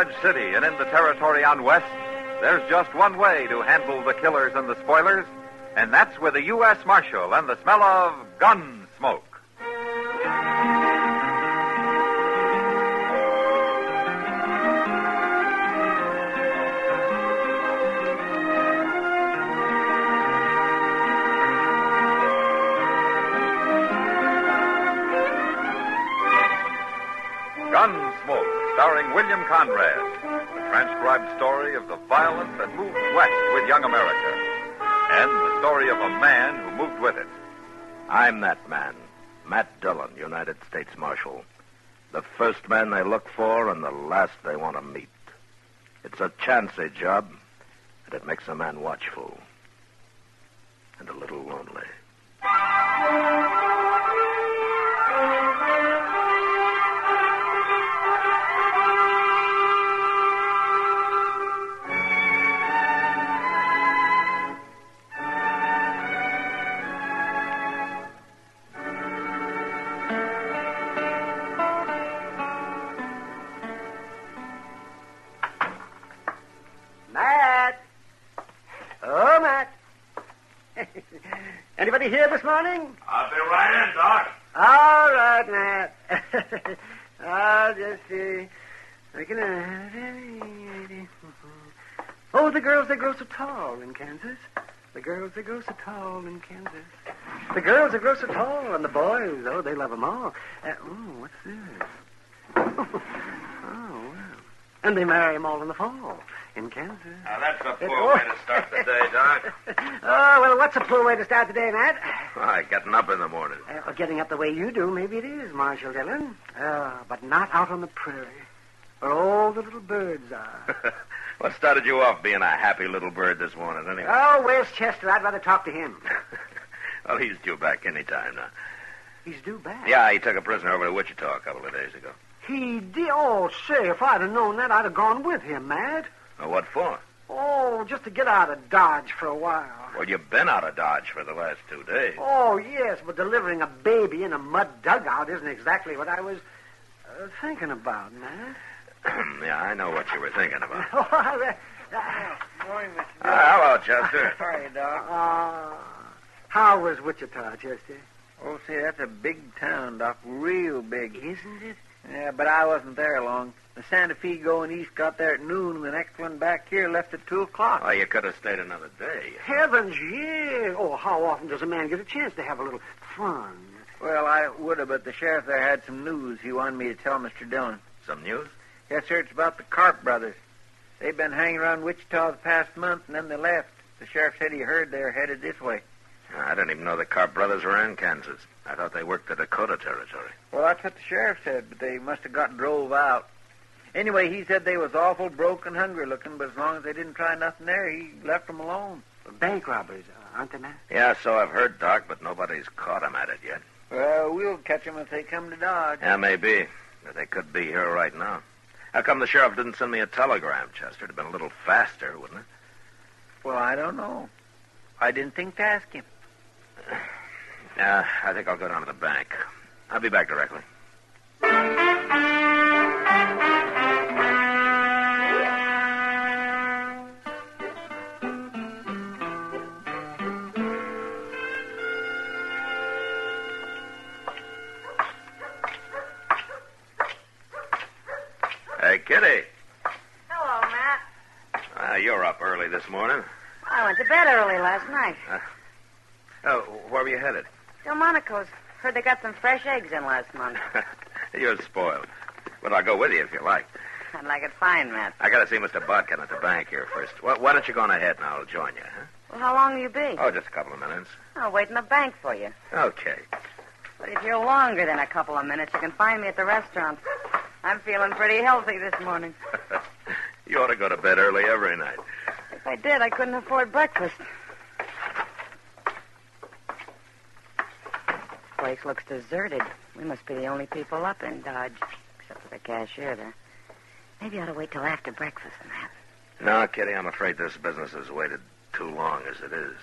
Dodge City and in the territory on West, there's just one way to handle the killers and the spoilers, and that's with a U.S. Marshal and the smell of Gunsmoke. Gunsmoke, starring William Conrad, the transcribed story of the violence that moved west with young America, and the story of a man who moved with it. I'm that man, Matt Dillon, United States Marshal. The first man they look for and the last they want to meet. It's a chancy job, and it makes a man watchful and a little lonely. Anybody here this morning? I'll be right in, Doc. All right, Matt. I'll just see. Oh, the girls, they grow so tall in Kansas. The girls, they grow so tall in Kansas. The girls, they grow so tall, and the boys, oh, they love them all. What's this? Oh, wow. And they marry them all in the fall in Kansas. Now, that's a poor way to start the day, Doc. Oh, well, what's a poor way to start the day, Matt? Why, getting up in the morning. Getting up the way you do, maybe it is, Marshal Dillon. But not out on the prairie, where all the little birds are. What started you off being a happy little bird this morning, anyway? Oh, where's Chester? I'd rather talk to him. Well, he's due back any time now. He's due back? Yeah, he took a prisoner over to Wichita a couple of days ago. He did? Oh, say, if I'd have known that, I'd have gone with him, Matt. Well, what for? Oh, just to get out of Dodge for a while. Well, you've been out of Dodge for the last 2 days. Oh, yes, but delivering a baby in a mud dugout isn't exactly what I was thinking about, Matt. Yeah, I know what you were thinking about. Morning, Mr. Hello, Chester. How are you, Doc? How was Wichita, Chester? Oh, see, that's a big town, Doc. Real big. Isn't it? Yeah, but I wasn't there long. The Santa Fe going east got there at noon, and the next one back here left at 2 o'clock. Oh, you could have stayed another day. Heavens, yeah. Oh, how often does a man get a chance to have a little fun? Well, I would have, but the sheriff there had some news he wanted me to tell Mr. Dillon. Some news? Yes, sir, it's about the Karp brothers. They've been hanging around Wichita the past month, and then they left. The sheriff said he heard they're headed this way. I didn't even know the Karp brothers were in Kansas. I thought they worked the Dakota territory. Well, that's what the sheriff said, but they must have got drove out. Anyway, he said they was awful broke and hungry looking, but as long as they didn't try nothing there, he left them alone. Bank robbers, aren't they, Matt? Yeah, so I've heard, Doc, but nobody's caught them at it yet. Well, we'll catch them if they come to Dodge. Yeah, maybe. But they could be here right now. How come the sheriff didn't send me a telegram, Chester? It'd have been a little faster, wouldn't it? Well, I don't know. I didn't think to ask him. I think I'll go down to the bank. I'll be back directly. Hey, Kitty. Hello, Matt. You're up early this morning. I went to bed early last night. Where were you headed? Delmonico's. Heard they got some fresh eggs in last month. You're spoiled. But I'll go with you if you like. I'd like it fine, Matt. I got to see Mr. Bodkin at the bank here first. Why don't you go on ahead and I'll join you, huh? Well, how long will you be? Oh, just a couple of minutes. I'll wait in the bank for you. Okay. But if you're longer than a couple of minutes, you can find me at the restaurant. I'm feeling pretty healthy this morning. You ought to go to bed early every night. If I did, I couldn't afford breakfast. Place looks deserted. We must be the only people up in Dodge, except for the cashier there. Maybe I ought to wait till after breakfast and that. No, Kitty, I'm afraid this business has waited too long as it is.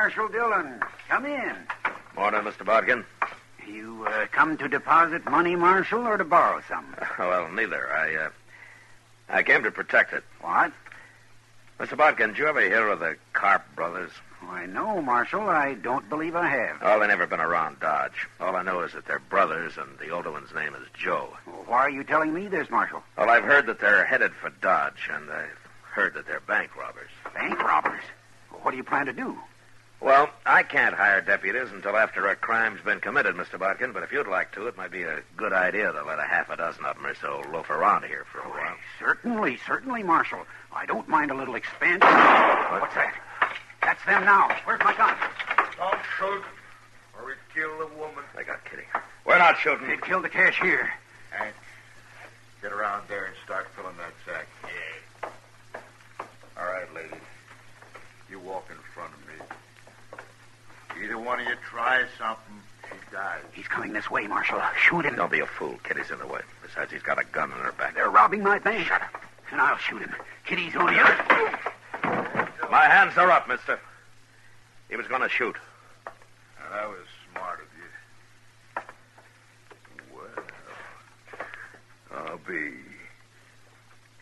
Marshal Dillon. Come in. Morning, Mr. Bodkin. You come to deposit money, Marshal, or to borrow some? Well, neither. I came to protect it. What? Mr. Bodkin, did you ever hear of the Karp brothers? Why, no, Marshal. I don't believe I have. Oh, they never been around Dodge. All I know is that they're brothers, and the older one's name is Joe. Well, why are you telling me this, Marshal? Well, I've heard that they're headed for Dodge, and I've heard that they're bank robbers. Bank robbers? Well, what do you plan to do? Well, I can't hire deputies until after a crime's been committed, Mr. Bodkin, but if you'd like to, it might be a good idea to let a half a dozen of them or so loaf around here for a while. Certainly, Marshal. I don't mind a little expense. What's that? That's them now. Where's my gun? Don't shoot, or we kill the woman. They got Kitty. We're not shooting. They'd kill the cashier. Hank, get around there and start filling that sack. Yeah. All right, ladies. You walk in front of me. Either one of you tries something, she dies. He's coming this way, Marshal. Shoot him. Don't be a fool. Kitty's in the way. Besides, he's got a gun in her back. They're robbing my bank. Shut up. And I'll shoot him. Kitty's on the other. My hands are up, mister. He was going to shoot. Now, that was smart of you. Well, I'll be.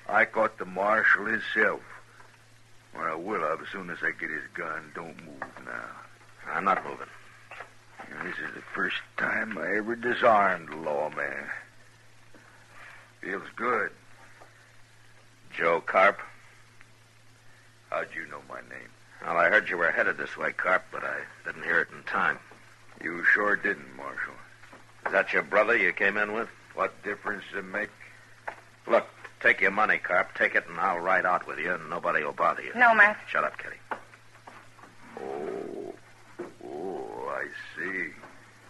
I caught the marshal himself. Or I will have as soon as I get his gun. Don't move now. I'm not moving. This is the first time I ever disarmed a lawman. Feels good. Joe Karp. How'd you know my name? Well, I heard you were headed this way, Karp, but I didn't hear it in time. You sure didn't, Marshal. Is that your brother you came in with? What difference does it make? Look, take your money, Karp. Take it, and I'll ride out with you, and nobody will bother you. No, Matt. Shut up, Kitty. Oh, I see.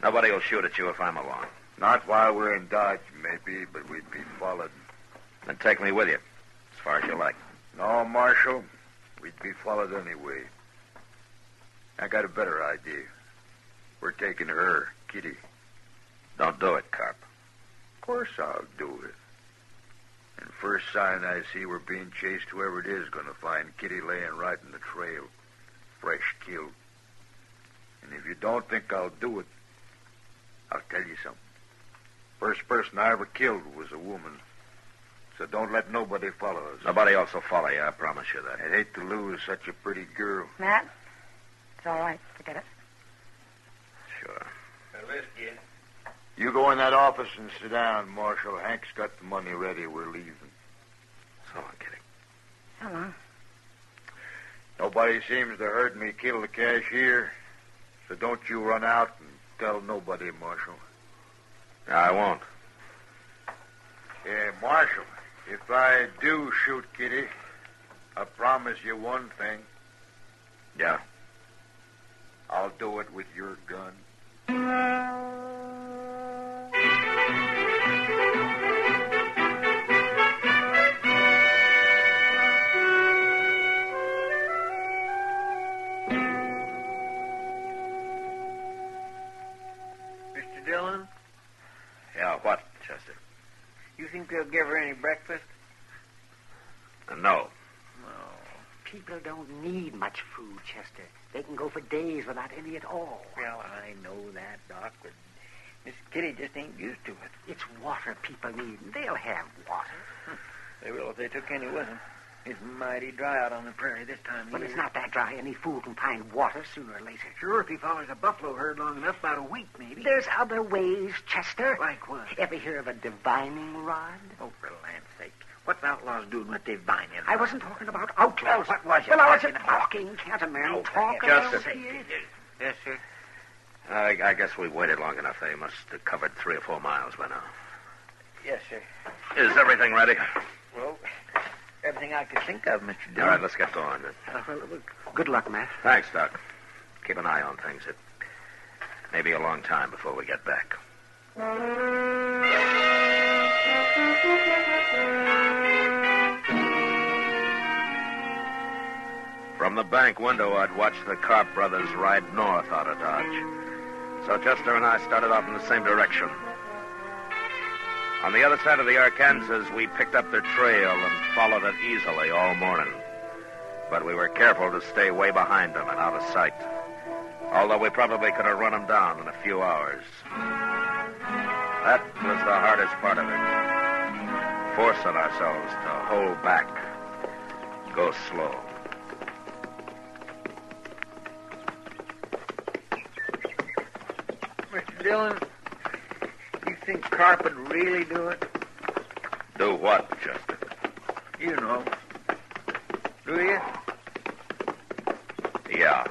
Nobody will shoot at you if I'm along. Not while we're in Dodge, maybe, but we'd be followed. Then take me with you, as far as you like. No, Marshal. We'd be followed anyway. I got a better idea. We're taking her, Kitty. Don't do it, Karp. Of course I'll do it. And first sign I see we're being chased, whoever it is going to find Kitty laying right in the trail, fresh killed. And if you don't think I'll do it, I'll tell you something. First person I ever killed was a woman. So don't let nobody follow us. Nobody else will follow you, I promise you that. I'd hate to lose such a pretty girl. Matt, it's all right. Forget it. Sure. Whiskey. You go in that office and sit down, Marshal. Hank's got the money ready. We're leaving. So long, Kitty. So long. Nobody seems to heard me kill the cashier. So don't you run out and tell nobody, Marshal. I won't. Yeah, Marshal, if I do shoot Kitty, I promise you one thing. Yeah. I'll do it with your gun. Mr. Dillon, Yeah, what, Chester? you think they'll give her any breakfast? No. People don't need much food, Chester. They can go for days without any at all. Well, I know that, Doc, but Miss Kitty just ain't used to it. It's water people need, and they'll have water. They will if they took any with them. It's mighty dry out on the prairie this time of But year. it's not that dry. Any fool can find water sooner or later. Sure, if he follows a buffalo herd long enough, about a week, maybe. There's other ways, Chester. Like what? Ever hear of a divining rod? Oh, for land's sake. What's outlaws doing with divining? I wasn't talking about outlaws. Well, what was you Well, I was talking about? talking. Can't a man talk Chester. around here? Yes, sir. I guess we've waited long enough. They must have covered 3 or 4 miles by now. Yes, sir. Is everything ready? Well, everything I could think of, Mr. All Dillon. right, let's get going then. Good luck, Matt. Thanks, Doc. Keep an eye on things. It may be a long time before we get back. From the bank window, I'd watched the Karp brothers ride north out of Dodge. So Chester and I started off in the same direction. On the other side of the Arkansas, we picked up their trail and followed it easily all morning. But we were careful to stay way behind them and out of sight. Although we probably could have run him down in a few hours. That was the hardest part of it. Forcing ourselves to hold back. Go slow. Mr. Dillon, you think Karp would really do it? Do what, Chester? You know. Do you? Yeah.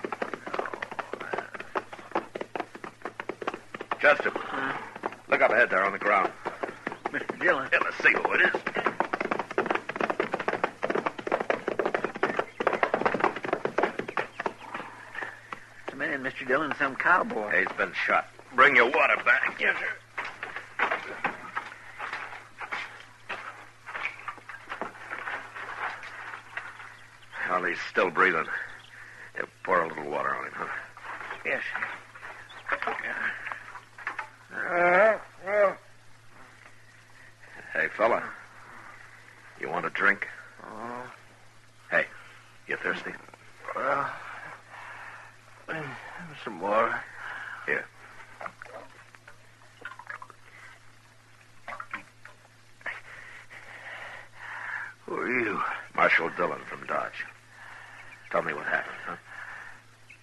Chester, look up ahead there on the ground. Mr. Dillon. Yeah, let's see who it is. It's a man, Mr. Dillon, some cowboy. He's been shot. Bring your water back. Yes, sir. Well, he's still breathing. Yeah, pour a little water on him, huh? Yes. Hey, fella. You want a drink? Hey, you thirsty? Some water. Here. Who are you? Marshal Dillon from Dodge. Tell me what happened, huh?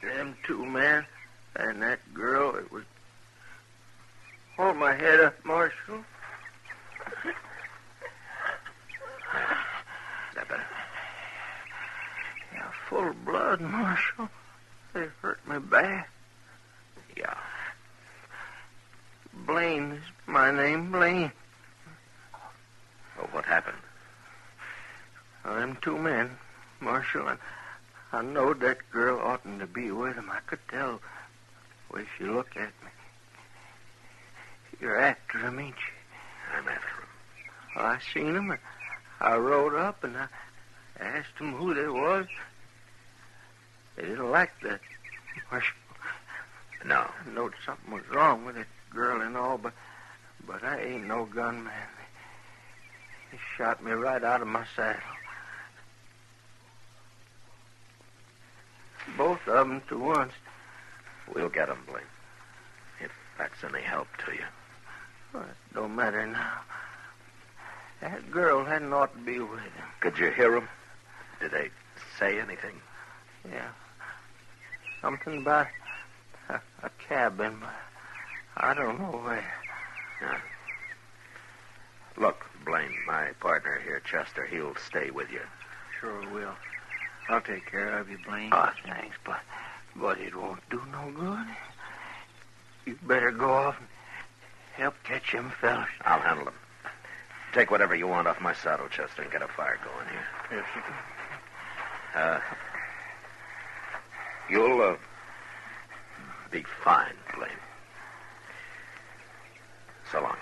Them two men and that girl, it was... Hold my head up, Marshal. Is that better? Yeah, full of blood, Marshal. They hurt me bad. Yeah. Blaine is my name, Blaine. Well, what happened? Well, them two men, Marshal, and I knowed that girl oughtn't to be with him. I could tell the way she looked at me. You're after him, ain't you? I'm after him. Well, I seen him, and I rode up, and I asked them who they was. They didn't like that, Marshal. No. I knowed something was wrong with that girl and all, but I ain't no gunman. They shot me right out of my saddle. Both of them to once. We'll get him, Blaine. If that's any help to you. Well, it don't matter now. That girl hadn't ought to be with him. Could you hear him? Did they say anything? Yeah. Something about a cabin, but I don't know where. Yeah. Look, Blaine, my partner here, Chester, he'll stay with you. Sure will. I'll take care of you, Blaine. Oh, thanks, but it won't do no good. You better go off and help catch them fellas. I'll handle them. Take whatever you want off my saddle, Chester, and get a fire going here. Yes, sir. You'll be fine, Blaine. So long.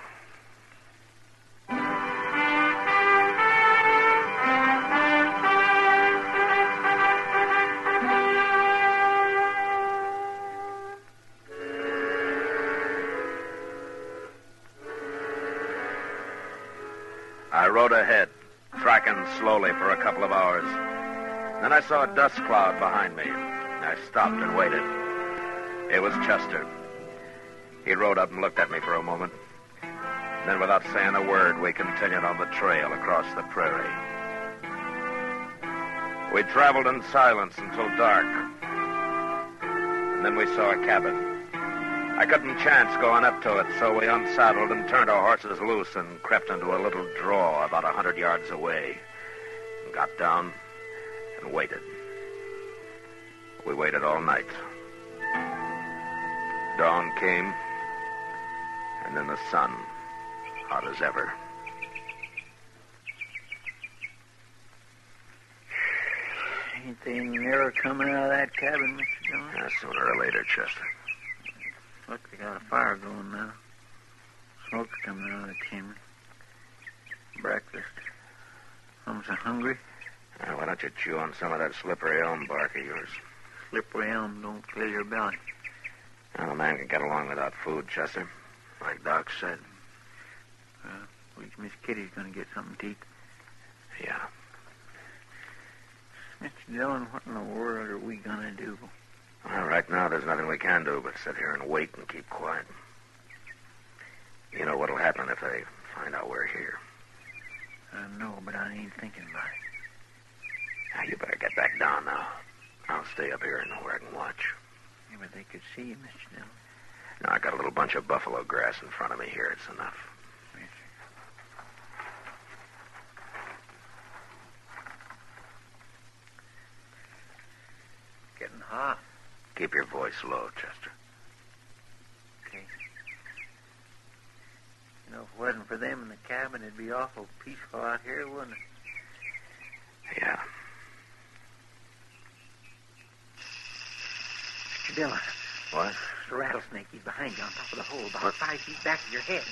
I rode ahead, tracking slowly for a couple of hours. Then I saw a dust cloud behind me. I stopped and waited. It was Chester. He rode up and looked at me for a moment. Then, without saying a word, we continued on the trail across the prairie. We traveled in silence until dark. And then we saw a cabin. I couldn't chance going up to it, so we unsaddled and turned our horses loose and crept into a little draw about 100 yards away. Got down and waited. We waited all night. Dawn came, and then the sun, hot as ever. Ain't they never coming out of that cabin, Mr. Dillon? Sooner or later, Chester. Look, they got a fire going now. Smoke's coming out of the chimney. Breakfast. I'm so hungry. Why don't you chew on some of that slippery elm bark of yours? Slippery elm don't fill your belly. Well, a man can get along without food, Chester. Like Doc said. Miss Kitty's going to get something to eat. Yeah. Mr. Dillon, what in the world are we going to do? Well, right now there's nothing we can do but sit here and wait and keep quiet. You know what'll happen if they find out we're here. I know, but I ain't thinking about it. Now, you better get back down now. I'll stay up here and where I can watch. Yeah, but they could see you, Mr. Dillon. Now, I got a little bunch of buffalo grass in front of me here. It's enough. Yes, sir. Getting hot. Keep your voice low, Chester. Okay. You know, if it wasn't for them in the cabin, it'd be awful peaceful out here, wouldn't it? Yeah. Mr. Dillon. What? It's a rattlesnake. He's behind you on top of the hole, about 5 feet back of your head.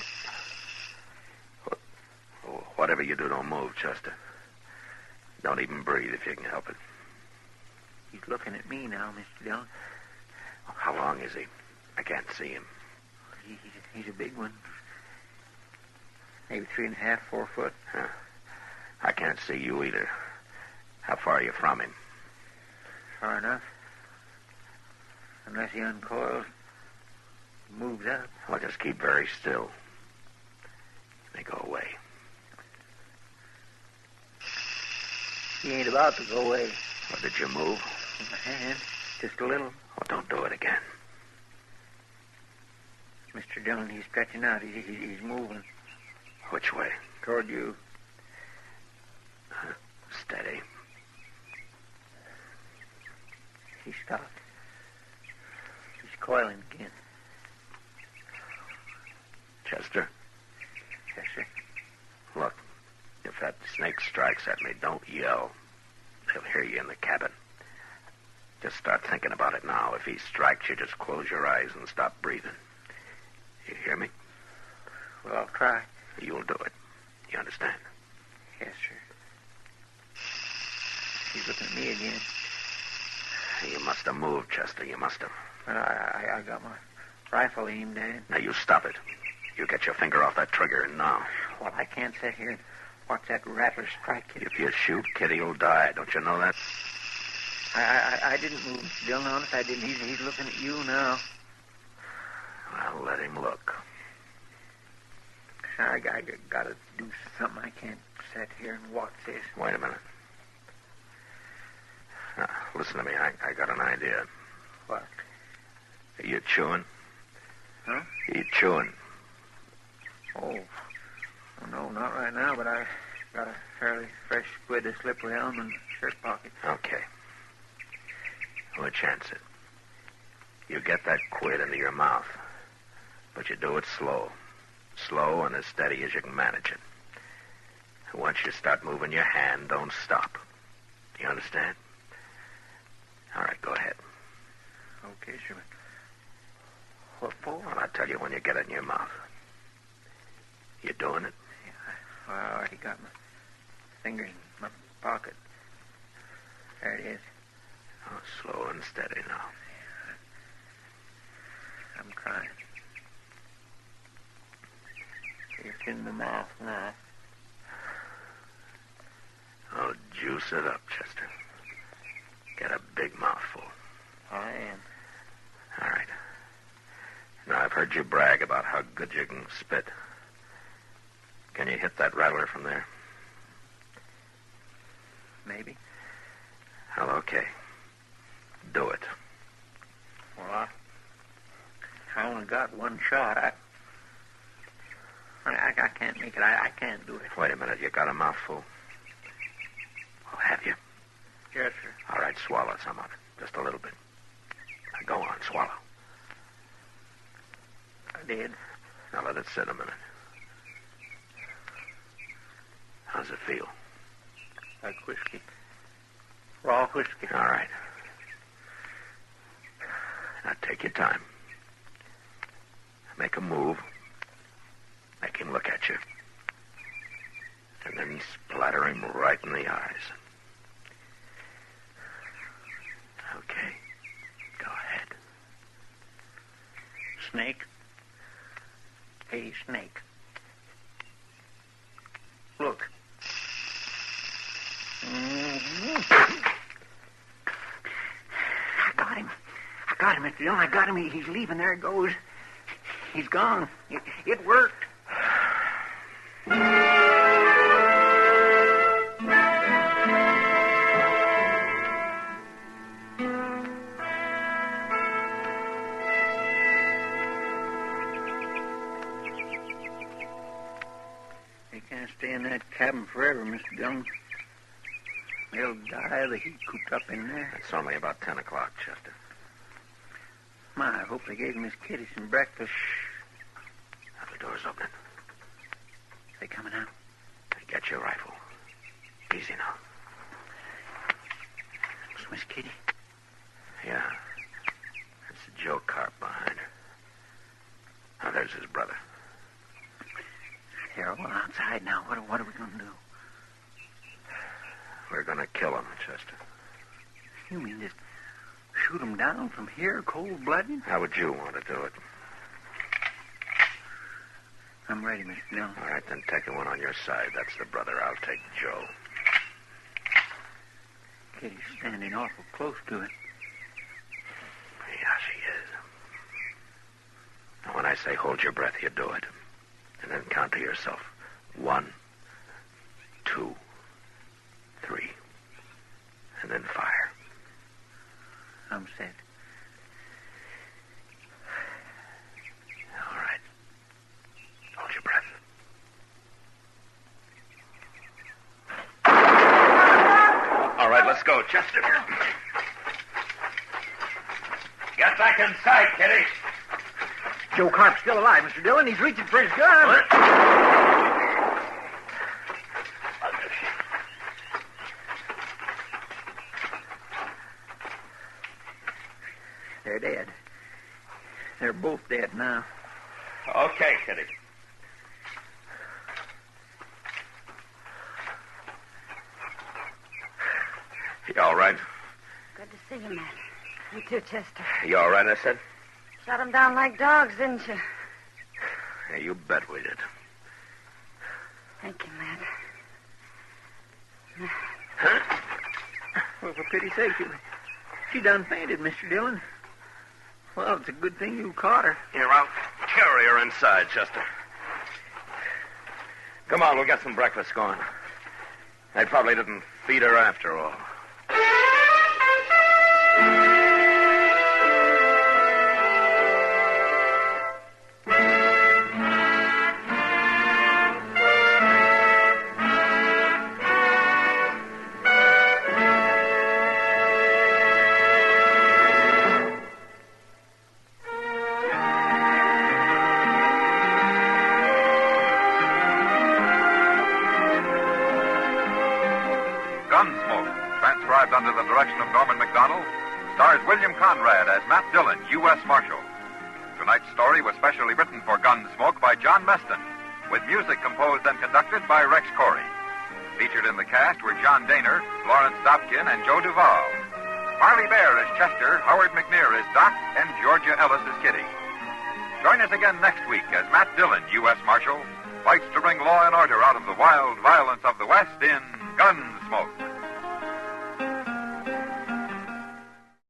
Oh, whatever you do, don't move, Chester. Don't even breathe if you can help it. He's looking at me now, Mr. Dillon. How long is he? I can't see him. He's a big one. Maybe 3.5, 4 foot. Huh. I can't see you either. How far are you from him? Far enough. Unless he uncoils, moves up. Well, just keep very still. They go away. He ain't about to go away. Well, did you move? With my hand, just a little. Well, don't do it again. Mr. Dillon, he's stretching out. He's moving. Which way? Toward you. Steady. He stopped. He's coiling again. Chester, Yes, sir. look. If that snake strikes at me, don't yell. He'll hear you in the cabin. Just start thinking about it now. If he strikes you, just close your eyes and stop breathing. You hear me? Well, I'll try. You'll do it. You understand? Yes, sir. He's looking at me again. You must have moved, Chester. You must have. But I got my rifle aimed at him. Now, you stop it. You get your finger off that trigger now. Well, I can't sit here and watch that rattler strike you. If you shoot, Kitty'll die. Don't you know that? I didn't move, Mr. Dillon. Honest, I didn't. He's looking at you now. Well, let him look. I got to do something. I can't sit here and watch this. Wait a minute. Now, listen to me. I got an idea. What? Are you chewing? Huh? Are you chewing? Oh, no, not right now, but I got a fairly fresh squid of slippery elm in the shirt pocket. Okay. We'll chance it. You get that quid into your mouth, but you do it slow. Slow and as steady as you can manage it. And once you start moving your hand, don't stop. You understand? All right, go ahead. Okay, sure. What for? Well, I'll tell you when you get it in your mouth. You doing it? Yeah, I already got my finger in my pocket. There it is. Oh, slow and steady now. I'm trying. It's in the mouth now. Oh, juice it up, Chester. Get a big mouthful. I am. All right. Now, I've heard you brag about how good you can spit. Can you hit that rattler from there? Maybe. Well, okay. Do it. Well, I only got one shot. I can't make it. I can't do it. Wait a minute. You got a mouthful? Well, have you? Yes, sir. All right, swallow some of it. Just a little bit. Now, go on, swallow. I did. Now, let it sit a minute. How's it feel? Like whiskey. Raw whiskey. All right. Now, take your time. Make a move. Make him look at you. And then splatter him right in the eyes. Okay. Go ahead. Snake. Hey, snake. Look. I got him. Dillon, I got him. He's leaving. There he goes. He's gone. It worked. They can't stay in that cabin forever, Mr. Dillon. They'll die of the heat cooped up in there. It's only about 10 o'clock, Chester. My, I hope they gave Miss Kitty some breakfast. Now the door's opening. They coming out? Get your rifle. Easy now. It's Miss Kitty. Yeah. It's Joe Karp behind her. Now, there's his brother. They're all outside now. What are we going to do? We're going to kill him, Chester. You mean just shoot him down from here, cold-blooded? How would you want to do it? I'm ready, Mr. Dillon. All right, then take the one on your side. That's the brother. I'll take Joe. Kitty's standing awful close to it. Yeah, she is. Now, when I say hold your breath, you do it. And then count to yourself. 1, 2, 3. And then fire. I'm set. All right. Hold your breath. All right, let's go, Chester. Get back inside, Kitty. Joe Karp's still alive, Mr. Dillon. He's reaching for his gun. What? They're dead. They're both dead now. Okay, Kitty. You all right? Good to see you, Matt. You too, Chester. You all right, I said? Shot them down like dogs, didn't you? Yeah, you bet we did. Thank you, Matt. Well, for pity's sake, she done fainted, Mr. Dillon. Well, it's a good thing you caught her. Here, I'll carry her inside, Chester. Come on, we'll get some breakfast going. They probably didn't feed her after all. Gunsmoke, transcribed under the direction of Norman MacDonald, stars William Conrad as Matt Dillon, U.S. Marshal. Tonight's story was specially written for Gunsmoke by John Meston, with music composed and conducted by Rex Corey. Featured in the cast were John Daner, Lawrence Dobkin, and Joe Duvall. Marley Bear is Chester, Howard McNear is Doc, and Georgia Ellis is Kitty. Join us again next week as Matt Dillon, U.S. Marshal, fights to bring law and order out of the wild violence of the West in Gunsmoke.